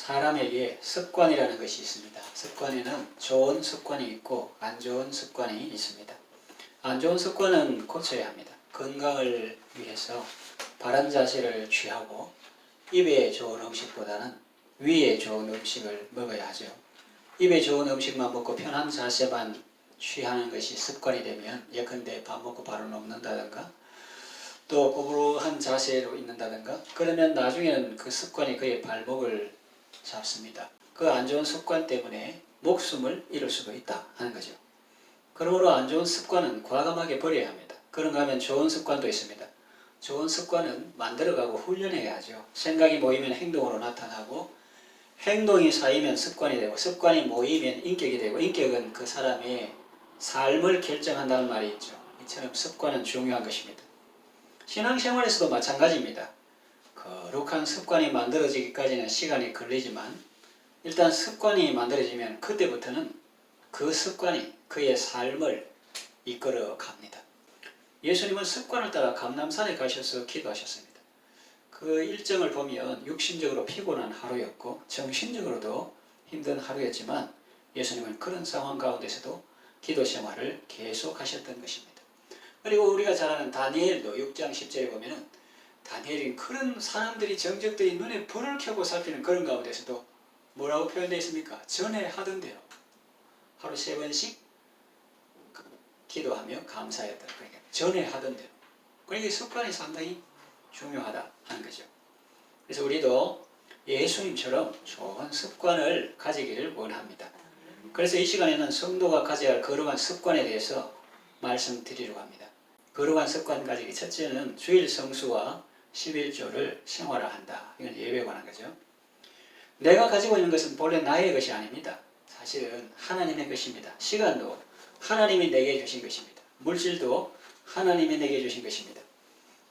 사람에게 습관이라는 것이 있습니다. 습관에는 좋은 습관이 있고 안 좋은 습관이 있습니다. 안 좋은 습관은 고쳐야 합니다. 건강을 위해서 바른 자세를 취하고 입에 좋은 음식보다는 위에 좋은 음식을 먹어야 하죠. 입에 좋은 음식만 먹고 편한 자세만 취하는 것이 습관이 되면 예컨대 밥 먹고 바로 눕는다든가 또 구부러한 자세로 있는다든가 그러면 나중에는 그 습관이 그의 발목을 잡습니다. 그 안 좋은 습관 때문에 목숨을 잃을 수도 있다 하는 거죠. 그러므로 안 좋은 습관은 과감하게 버려야 합니다. 그런가 하면 좋은 습관도 있습니다. 좋은 습관은 만들어가고 훈련해야 하죠. 생각이 모이면 행동으로 나타나고 행동이 쌓이면 습관이 되고 습관이 모이면 인격이 되고 인격은 그 사람의 삶을 결정한다는 말이 있죠. 이처럼 습관은 중요한 것입니다. 신앙생활에서도 마찬가지입니다. 거룩한 습관이 만들어지기까지는 시간이 걸리지만 일단 습관이 만들어지면 그때부터는 그 습관이 그의 삶을 이끌어 갑니다. 예수님은 습관을 따라 감람산에 가셔서 기도하셨습니다. 그 일정을 보면 육신적으로 피곤한 하루였고 정신적으로도 힘든 하루였지만 예수님은 그런 상황 가운데서도 기도 생활을 계속 하셨던 것입니다. 그리고 우리가 잘 아는 다니엘도 6장 10절에 보면은 다니엘이 그런 사람들이 정적들이 눈에 불을 켜고 살피는 그런 가운데서도 뭐라고 표현되어 있습니까? 전에 하던 대로 하루 3번씩 기도하며 감사했다. 그러니까 전에 하던 대로. 그러니까 습관이 상당히 중요하다 하는 거죠. 그래서 우리도 예수님처럼 좋은 습관을 가지기를 원합니다. 그래서 이 시간에는 성도가 가져야 할 거룩한 습관에 대해서 말씀드리려고 합니다. 거룩한 습관 가지기 첫째는 주일 성수와 11조를 생활화한다. 이건 예배에 관한 거죠. 내가 가지고 있는 것은 본래 나의 것이 아닙니다. 사실은 하나님의 것입니다. 시간도 하나님이 내게 주신 것입니다. 물질도 하나님이 내게 주신 것입니다.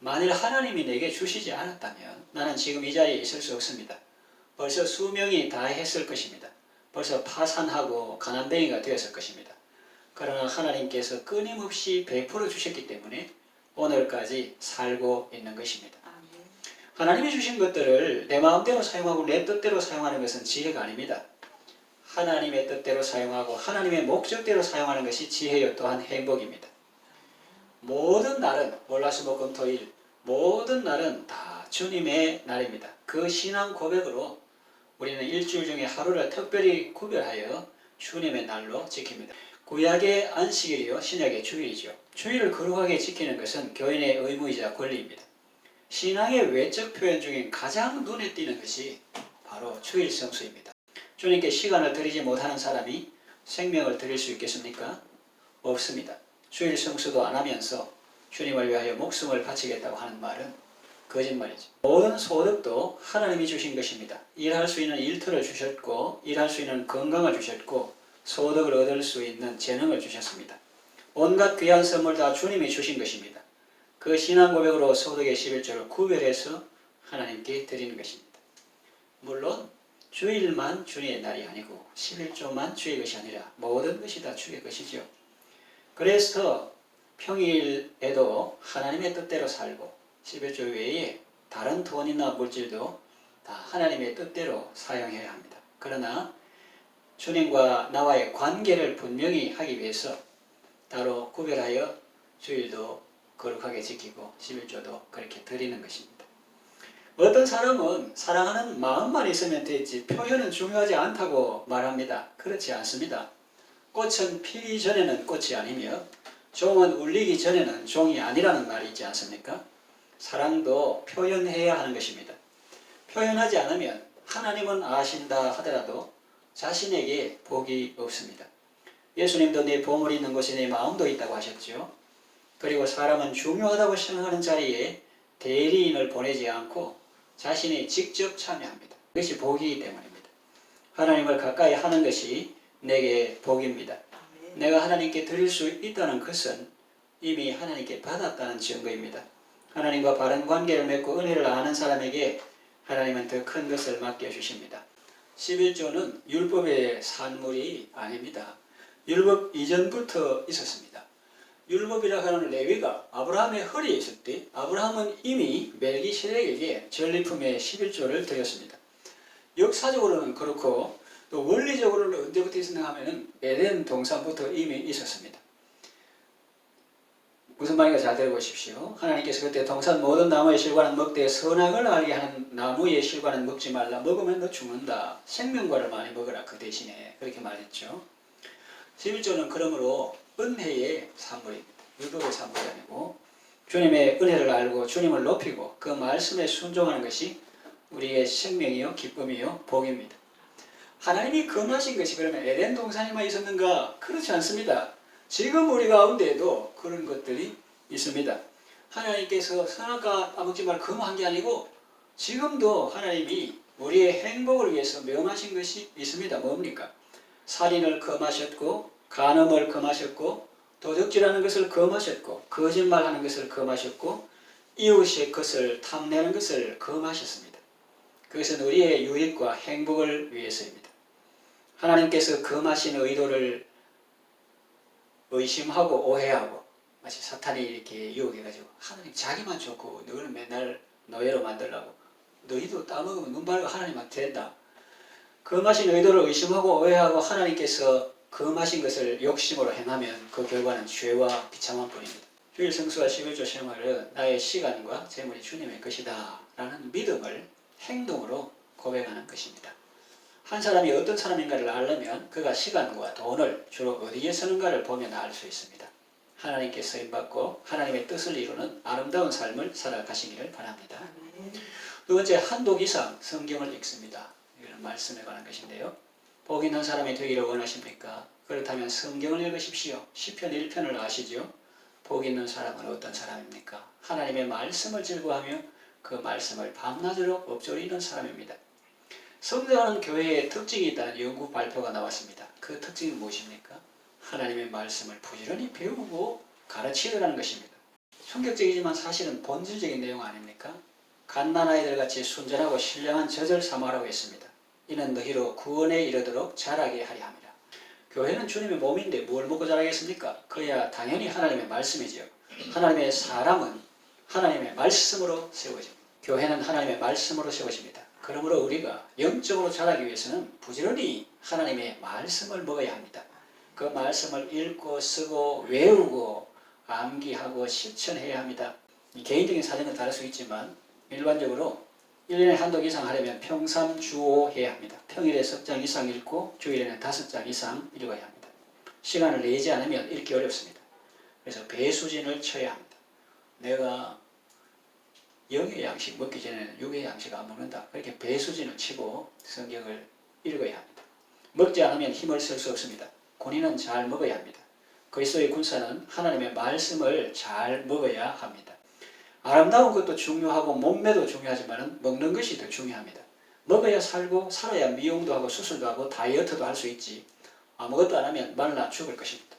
만일 하나님이 내게 주시지 않았다면 나는 지금 이 자리에 있을 수 없습니다. 벌써 수명이 다했을 것입니다. 벌써 파산하고 가난뱅이가 되었을 것입니다. 그러나 하나님께서 끊임없이 베풀어 주셨기 때문에 오늘까지 살고 있는 것입니다. 하나님이 주신 것들을 내 마음대로 사용하고 내 뜻대로 사용하는 것은 지혜가 아닙니다. 하나님의 뜻대로 사용하고 하나님의 목적대로 사용하는 것이 지혜요 또한 행복입니다. 모든 날은 월화수목금토일 모든 날은 다 주님의 날입니다. 그 신앙 고백으로 우리는 일주일 중에 하루를 특별히 구별하여 주님의 날로 지킵니다. 구약의 안식일이요 신약의 주일이죠. 주일을 거룩하게 지키는 것은 교인의 의무이자 권리입니다. 신앙의 외적 표현 중에 가장 눈에 띄는 것이 바로 주일 성수입니다. 주님께 시간을 드리지 못하는 사람이 생명을 드릴 수 있겠습니까? 없습니다. 주일 성수도 안 하면서 주님을 위하여 목숨을 바치겠다고 하는 말은 거짓말이죠. 모든 소득도 하나님이 주신 것입니다. 일할 수 있는 일터를 주셨고 일할 수 있는 건강을 주셨고 소득을 얻을 수 있는 재능을 주셨습니다. 온갖 귀한 선물 다 주님이 주신 것입니다. 그 신앙 고백으로 소득의 11조를 구별해서 하나님께 드리는 것입니다. 물론 주일만 주의 날이 아니고 11조만 주의 것이 아니라 모든 것이 다 주의 것이죠. 그래서 평일에도 하나님의 뜻대로 살고 11조 외에 다른 돈이나 물질도 다 하나님의 뜻대로 사용해야 합니다. 그러나 주님과 나와의 관계를 분명히 하기 위해서 따로 구별하여 주일도 거룩하게 지키고 11조도 그렇게 드리는 것입니다. 어떤 사람은 사랑하는 마음만 있으면 되지 표현은 중요하지 않다고 말합니다. 그렇지 않습니다. 꽃은 피기 전에는 꽃이 아니며 종은 울리기 전에는 종이 아니라는 말이 있지 않습니까? 사랑도 표현해야 하는 것입니다. 표현하지 않으면 하나님은 아신다 하더라도 자신에게 복이 없습니다. 예수님도 내 보물이 있는 곳에 내 마음도 있다고 하셨죠. 그리고 사람은 중요하다고 생각하는 자리에 대리인을 보내지 않고 자신이 직접 참여합니다. 그것이 복이기 때문입니다. 하나님을 가까이 하는 것이 내게 복입니다. 내가 하나님께 드릴 수 있다는 것은 이미 하나님께 받았다는 증거입니다. 하나님과 바른 관계를 맺고 은혜를 아는 사람에게 하나님은 더 큰 것을 맡겨주십니다. 11조는 율법의 산물이 아닙니다. 율법 이전부터 있었습니다. 율법이라 하는 레위가 아브라함의 허리에 있을 때 아브라함은 이미 멜기세덱에게 전리품의 11조를 드렸습니다. 역사적으로는 그렇고 또 원리적으로는 언제부터 있었는가 하면은 에덴 동산부터 이미 있었습니다. 무슨 말인가 잘 들어보십시오. 하나님께서 그때 동산 모든 나무의 실과는 먹되 선악을 알게 하는 나무의 실과는 먹지 말라. 먹으면 너 죽는다. 생명과를 많이 먹으라. 그 대신에 그렇게 말했죠. 11조는 그러므로 은혜의 산물입니다. 율법의 산물이 아니고 주님의 은혜를 알고 주님을 높이고 그 말씀에 순종하는 것이 우리의 생명이요 기쁨이요 복입니다. 하나님이 금하신 것이 그러면 에덴 동산에만 있었는가? 그렇지 않습니다. 지금 우리 가운데에도 그런 것들이 있습니다. 하나님께서 선악과 따먹지 말고 금한 게 아니고 지금도 하나님이 우리의 행복을 위해서 명하신 것이 있습니다. 뭡니까? 살인을 금하셨고 간음을 금하셨고 도적질하는 것을 금하셨고 거짓말하는 것을 금하셨고 이웃의 것을 탐내는 것을 금하셨습니다. 그것은 우리의 유익과 행복을 위해서입니다. 하나님께서 금하신 의도를 의심하고 오해하고 마치 사탄이 이렇게 유혹해가지고 하나님 자기만 좋고 너를 맨날 노예로 만들라고 너희도 따먹으면 눈 밝고 하나님한테 된다. 금하신 의도를 의심하고 오해하고 하나님께서 금하신 것을 욕심으로 행하면 그 결과는 죄와 비참한 뿐입니다. 주일 성수와 11조 생활은 나의 시간과 재물이 주님의 것이다 라는 믿음을 행동으로 고백하는 것입니다. 한 사람이 어떤 사람인가를 알려면 그가 시간과 돈을 주로 어디에 쓰는가를 보면 알 수 있습니다. 하나님께 쓰임받고 하나님의 뜻을 이루는 아름다운 삶을 살아가시기를 바랍니다. 두 번째, 한독 이상 성경을 읽습니다. 이런 말씀에 관한 것인데요. 복 있는 사람이 되기를 원하십니까? 그렇다면 성경을 읽으십시오. 시편 1편을 아시죠? 복 있는 사람은 어떤 사람입니까? 하나님의 말씀을 즐거워하며 그 말씀을 밤낮으로 엎조리는 사람입니다. 성장하는 교회의 특징이 있다는 연구 발표가 나왔습니다. 그 특징이 무엇입니까? 하나님의 말씀을 부지런히 배우고 가르치더라는 것입니다. 충격적이지만 사실은 본질적인 내용 아닙니까? 갓난아이들 같이 순전하고 신령한 젖을 사모하라고 했습니다. 이는 너희로 구원에 이르도록 자라게 하려 함이라. 교회는 주님의 몸인데 뭘 먹고 자라겠습니까? 그야 당연히 하나님의 말씀이지요. 하나님의 사람은 하나님의 말씀으로 세워집니다. 교회는 하나님의 말씀으로 세워집니다. 그러므로 우리가 영적으로 자라기 위해서는 부지런히 하나님의 말씀을 먹어야 합니다. 그 말씀을 읽고 쓰고 외우고 암기하고 실천해야 합니다. 개인적인 사정은 다를 수 있지만 일반적으로 1년에 한독 이상 하려면 평삼 주오 해야 합니다. 평일에 석 장 이상 읽고 주일에는 5장 이상 읽어야 합니다. 시간을 내지 않으면 읽기 어렵습니다. 그래서 배수진을 쳐야 합니다. 내가 영의 양식 먹기 전에는 육의 양식 안 먹는다. 그렇게 배수진을 치고 성경을 읽어야 합니다. 먹지 않으면 힘을 쓸 수 없습니다. 군인은 잘 먹어야 합니다. 그리스도의 군사는 하나님의 말씀을 잘 먹어야 합니다. 아름다운 것도 중요하고 몸매도 중요하지만 먹는 것이 더 중요합니다. 먹어야 살고 살아야 미용도 하고 수술도 하고 다이어트도 할 수 있지. 아무것도 안 하면 말라 죽을 것입니다.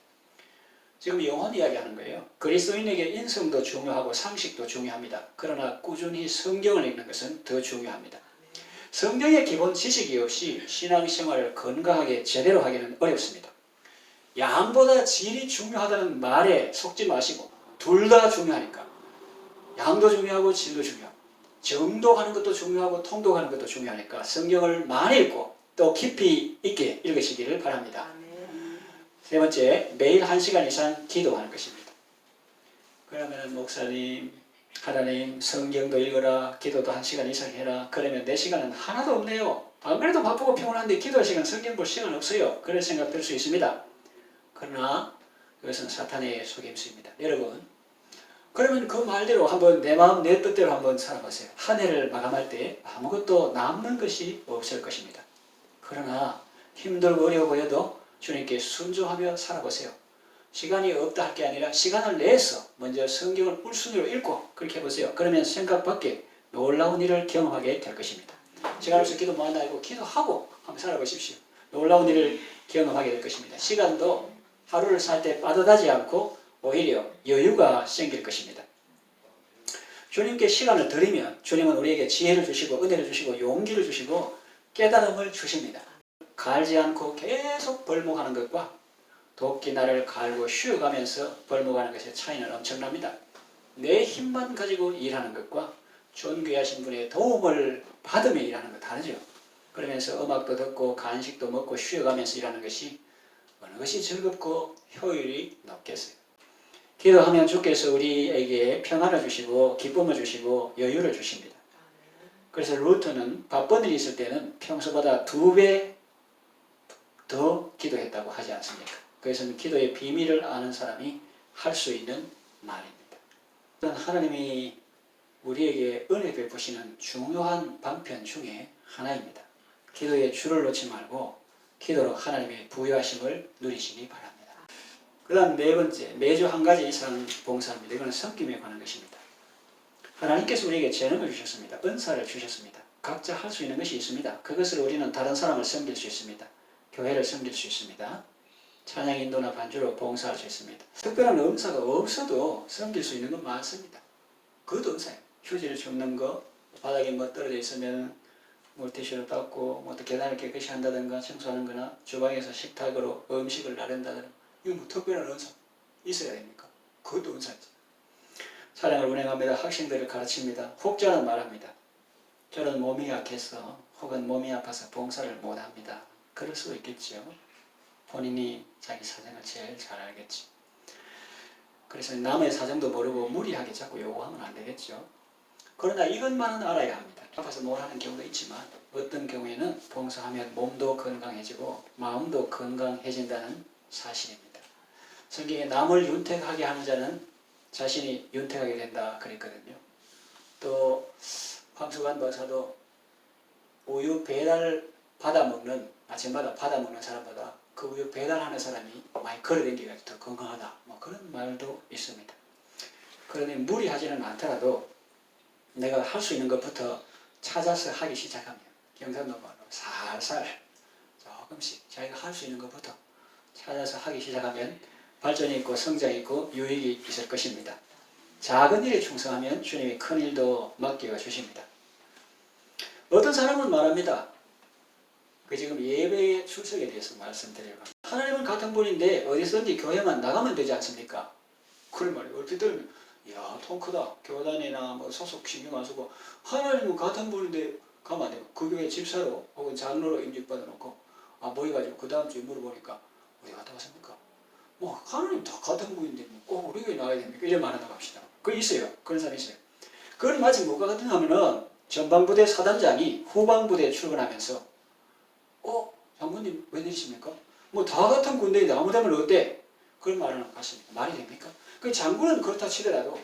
지금 영혼 이야기하는 거예요. 그리스도인에게 인성도 중요하고 상식도 중요합니다. 그러나 꾸준히 성경을 읽는 것은 더 중요합니다. 성경의 기본 지식이 없이 신앙생활을 건강하게 제대로 하기는 어렵습니다. 양보다 질이 중요하다는 말에 속지 마시고 둘 다 중요하니까 양도 중요하고 질도 중요하고 정독하는 것도 중요하고 통독하는 것도 중요하니까 성경을 많이 읽고 또 깊이 있게 읽으시기를 바랍니다. 세 번째, 매일 1시간 이상 기도하는 것입니다. 그러면 목사님, 하나님 성경도 읽어라, 기도도 1시간 이상 해라. 그러면 내 시간은 하나도 없네요. 안 그래도 바쁘고 피곤한데 기도할 시간, 성경 볼 시간 없어요. 그런 생각 들 수 있습니다. 그러나 그것은 사탄의 속임수입니다. 여러분, 그러면 그 말대로 한번 내 마음 내 뜻대로 한번 살아보세요. 한 해를 마감할 때 아무것도 남는 것이 없을 것입니다. 그러나 힘들고 어려워 보여도 주님께 순종하며 살아보세요. 시간이 없다 할 게 아니라 시간을 내서 먼저 성경을 울순위로 읽고 그렇게 해보세요. 그러면 생각 밖에 놀라운 일을 경험하게 될 것입니다. 시간 없어 기도 안 하고 기도하고 한번 살아보십시오. 놀라운 일을 경험하게 될 것입니다. 시간도 하루를 살 때 빠듯하지 않고 오히려 여유가 생길 것입니다. 주님께 시간을 드리면 주님은 우리에게 지혜를 주시고 은혜를 주시고 용기를 주시고 깨달음을 주십니다. 갈지 않고 계속 벌목하는 것과 도끼 나를 갈고 쉬어가면서 벌목하는 것의 차이는 엄청납니다. 내 힘만 가지고 일하는 것과 존귀하신 분의 도움을 받으며 일하는 것 다르죠. 그러면서 음악도 듣고 간식도 먹고 쉬어가면서 일하는 것이 어느 것이 즐겁고 효율이 높겠어요. 기도하면 주께서 우리에게 평안을 주시고 기쁨을 주시고 여유를 주십니다. 그래서 루터는 바쁜 일이 있을 때는 평소보다 2배 더 기도했다고 하지 않습니까? 그것은 기도의 비밀을 아는 사람이 할 수 있는 말입니다. 하나님이 우리에게 은혜 베푸시는 중요한 방편 중에 하나입니다. 기도에 줄을 놓지 말고 기도로 하나님의 부유하심을 누리시기 바랍니다. 그 다음 4번째, 매주 한 가지 이상 봉사합니다. 이거는 섬김에 관한 것입니다. 하나님께서 우리에게 재능을 주셨습니다. 은사를 주셨습니다. 각자 할 수 있는 것이 있습니다. 그것을 우리는 다른 사람을 섬길 수 있습니다. 교회를 섬길 수 있습니다. 찬양 인도나 반주로 봉사할 수 있습니다. 특별한 은사가 없어도 섬길 수 있는 건 많습니다. 그것도 은사예요. 휴지를 줍는 거, 바닥에 뭐 떨어져 있으면 물티슈로 닦고, 뭐 계단을 깨끗이 한다든가 청소하는 거나 주방에서 식탁으로 음식을 나른다든가, 이거 뭐 특별한 은사 있어야 됩니까? 그것도 은사지. 차량을 운행합니다. 학생들을 가르칩니다. 혹자는 말합니다. 저는 몸이 약해서 혹은 몸이 아파서 봉사를 못합니다. 그럴 수도 있겠죠. 본인이 자기 사정을 제일 잘 알겠지. 그래서 남의 사정도 모르고 무리하게 자꾸 요구하면 안 되겠죠. 그러나 이것만은 알아야 합니다. 아파서 뭘 하는 경우도 있지만 어떤 경우에는 봉사하면 몸도 건강해지고 마음도 건강해진다는 사실입니다. 성경에 남을 윤택하게 하는 자는 자신이 윤택하게 된다 그랬거든요. 또 황수관 박사도 우유 배달 받아먹는, 아침마다 받아먹는 사람보다 그 우유 배달하는 사람이 많이 걸어다니기가 더 건강하다, 뭐 그런 말도 있습니다. 그러니 무리하지는 않더라도 내가 할 수 있는 것부터 찾아서 하기 시작하면, 경상도 말로 살살 조금씩 자기가 할 수 있는 것부터 찾아서 하기 시작하면 발전이 있고 성장이 있고 유익이 있을 것입니다. 작은 일에 충성하면 주님이 큰 일도 맡겨 주십니다. 어떤 사람은 말합니다. 그 지금 예배의 출석에 대해서 말씀드려요. 하나님은 같은 분인데 어디서든지 교회만 나가면 되지 않습니까? 그런 말이에요. 얼핏 들으면 이야 통 크다. 교단이나 뭐 소속 신경 안 쓰고 하나님은 같은 분인데 가면 안 돼요. 그 교회 집사로 혹은 장로로 임직받아 놓고 모여가지고 그 다음 주에 물어보니까 우리 갔다 왔습니까? 뭐 하나님 다 같은 분인데 꼭 우리 교회 나가야 됩니까? 이런 말 한다고 합시다. 그거 있어요. 그런 사람이 있어요. 그건 마치 뭐가 같은가 하면은 전방부대 사단장이 후방부대에 출근하면서 장군님 웬일이십니까? 뭐 다 같은 군대인데 아무 데면 어때? 그런 말은 같습니다. 말이 됩니까? 그 장군은 그렇다 치더라도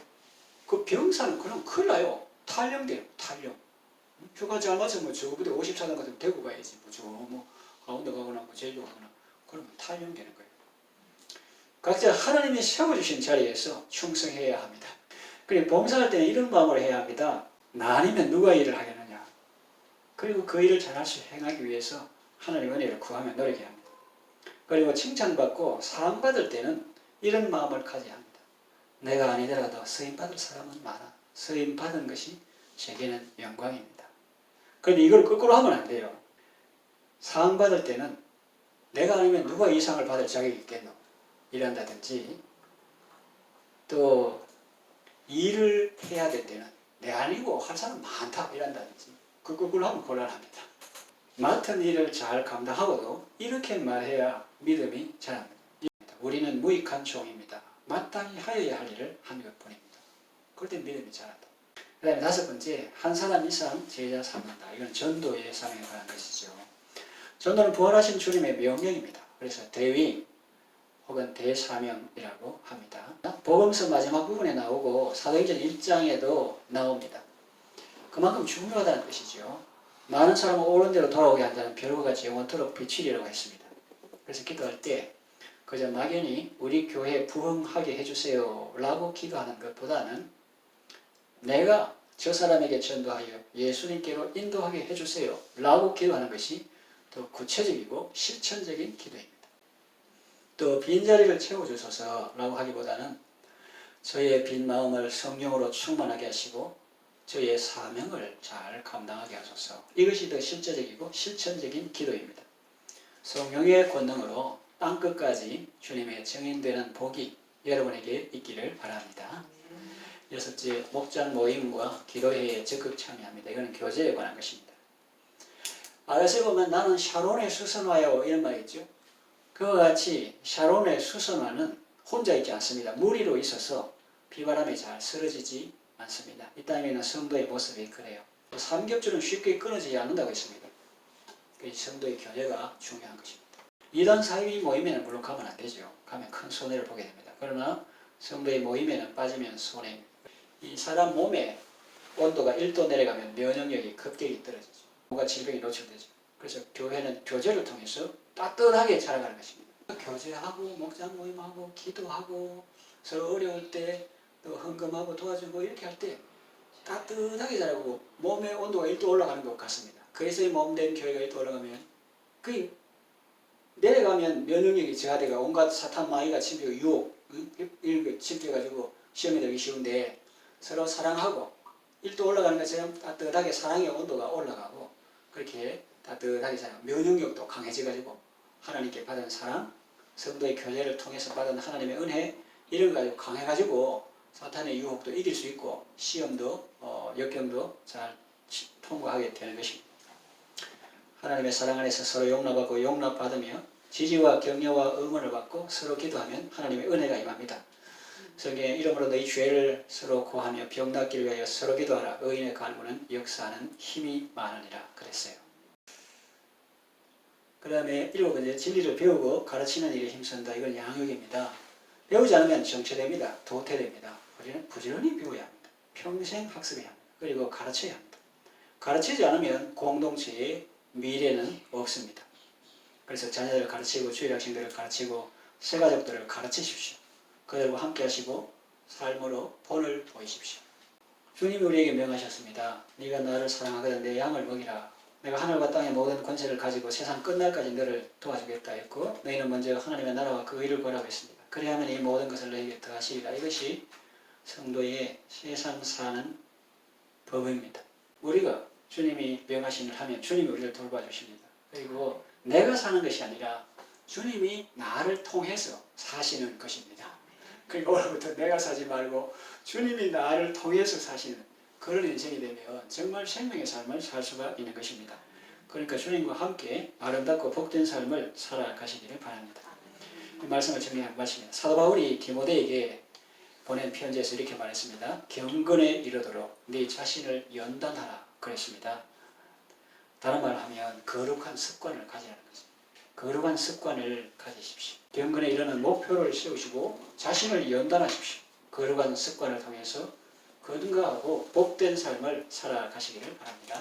그 병사는 그럼 큰일 나요. 탈령돼요. 탈령. 휴가 잘 맞으면 뭐 저 부대 54단 같으면 대구 가야지. 뭐 가운데 가거나 뭐 제주 가거나 그러면 탈령되는 거예요. 각자 하나님이 세워주신 자리에서 충성해야 합니다. 그리고 봉사할 때는 이런 마음으로 해야 합니다. 나 아니면 누가 일을 하겠느냐. 그리고 그 일을 잘할 수 행하기 위해서 하나님 은혜를 구하며 노력해야 합니다. 그리고 칭찬받고 사랑받을 때는 이런 마음을 가져야 합니다. 내가 아니더라도 쓰임받을 사람은 많아. 쓰임받은 것이 제게는 영광입니다. 그런데 이걸 거꾸로 하면 안 돼요. 상받을 때는 내가 아니면 누가 이 상을 받을 자격이 있겠노? 이런다든지 또 일을 해야 될 때는 내 아니고 할 사람 많다 이런다든지 그 거꾸로 하면 곤란합니다. 맡은 일을 잘 감당하고도 이렇게 말해야 믿음이 자랍니다. 우리는 무익한 종입니다. 마땅히 하여야 할 일을 하는 것뿐입니다. 그럴 때 믿음이 자란다. 그 다음에 5번째, 한 사람 이상 제자 삼는다. 이건 전도의 사명에 관한 것이죠. 전도는 부활하신 주님의 명령입니다. 그래서 대위 혹은 대사명이라고 합니다. 복음서 마지막 부분에 나오고 사도행전 1장에도 나옵니다. 그만큼 중요하다는 것이죠. 많은 사람을 옳은 대로 돌아오게 한다는 별과 같이 영원토록 비추리라고 했습니다. 그래서 기도할 때 그저 막연히 우리 교회에 부흥하게 해주세요 라고 기도하는 것보다는 내가 저 사람에게 전도하여 예수님께로 인도하게 해주세요 라고 기도하는 것이 더 구체적이고 실천적인 기도입니다. 또 빈자리를 채워주소서 라고 하기보다는 저의 빈 마음을 성령으로 충만하게 하시고 저의 사명을 잘 감당하게 하소서. 이것이 더 실제적이고 실천적인 기도입니다. 성령의 권능으로 땅끝까지 주님의 증인되는 복이 여러분에게 있기를 바랍니다. 6째, 목장 모임과 기도회에 적극 참여합니다. 이거는 교제에 관한 것입니다. 아가씨 보면 나는 샤론의 수선화요 이런 말 있죠. 그와 같이 샤론의 수선화는 혼자 있지 않습니다. 무리로 있어서 비바람에 잘 쓰러지지 않습니다. 이 땅에 있는 성도의 모습이 그래요. 삼겹줄은 쉽게 끊어지지 않는다고 했습니다. 성도의 교제가 중요한 것입니다. 이단 사위 모임에는 물론 가면 안 되죠. 가면 큰 손해를 보게 됩니다. 그러나 성도의 모임에는 빠지면 손해입니다. 이 사람 몸에 온도가 1도 내려가면 면역력이 급격히 떨어지죠. 뭔가 질병이 노출되죠. 그래서 교회는 교제를 통해서 따뜻하게 자라가는 것입니다. 교제하고 목장 모임하고 기도하고 서로 어려울 때 또 헌금하고 도와주고 이렇게 할 때 따뜻하게 자라고 몸의 온도가 1도 올라가는 것 같습니다. 그래서 이 몸된 교회가 1도 올라가면 그 내려가면 면역력이 저하되고 온갖 사탄 마귀가 침입하고 유혹 이런 거 침입해가지고 시험에 들기 쉬운데 서로 사랑하고 1도 올라가는 것처럼 따뜻하게 사랑의 온도가 올라가고 그렇게 따뜻하게 자라고 면역력도 강해져가지고 하나님께 받은 사랑, 성도의 교제를 통해서 받은 하나님의 은혜 이런 거 가지고 강해가지고 사탄의 유혹도 이길 수 있고 시험도 역경도 잘 통과하게 되는 것입니다. 하나님의 사랑 안에서 서로 용납하고 용납받으며 지지와 격려와 응원을 받고 서로 기도하면 하나님의 은혜가 임합니다. 성경에 이러므로 너희 죄를 서로 고하며 병 낫기를 위하여 서로 기도하라. 의인의 간구는 역사하는 힘이 많으니라 그랬어요. 그 다음에 7번째 진리를 배우고 가르치는 일에 힘쓴다. 이건 양육입니다. 배우지 않으면 정체됩니다. 도태됩니다. 우리는 부지런히 배워야 합니다. 평생 학습해야 합니다. 그리고 가르쳐야 합니다. 가르치지 않으면 공동체의 미래는 없습니다. 그래서 자녀들을 가르치고 주일 학생들을 가르치고 새가족들을 가르치십시오. 그들과 함께 하시고 삶으로 본을 보이십시오. 주님이 우리에게 명하셨습니다. 네가 나를 사랑하거든 내 양을 먹이라. 내가 하늘과 땅의 모든 권세를 가지고 세상 끝날까지 너를 도와주겠다 했고 너희는 먼저 하나님의 나라와 그 의를 구하라고 했습니다. 그래야만 이 모든 것을 너희에게 더하시리라. 이것이 성도의 세상 사는 법입니다. 우리가 주님이 명하신 일을 하면 주님이 우리를 돌봐주십니다. 그리고 내가 사는 것이 아니라 주님이 나를 통해서 사시는 것입니다. 그러니까 오늘부터 내가 사지 말고 주님이 나를 통해서 사시는 그런 인생이 되면 정말 생명의 삶을 살 수가 있는 것입니다. 그러니까 주님과 함께 아름답고 복된 삶을 살아가시기를 바랍니다. 이 말씀을 정리한 말씀입니다. 사도 바울이 디모데에게 보낸 편지에서 이렇게 말했습니다. 경건에 이르도록 네 자신을 연단하라 그랬습니다. 다른 말로 하면 거룩한 습관을 가지라는 것입니다. 거룩한 습관을 가지십시오. 경건에 이르는 목표를 세우시고 자신을 연단하십시오. 거룩한 습관을 통해서 건강하고 복된 삶을 살아가시기를 바랍니다.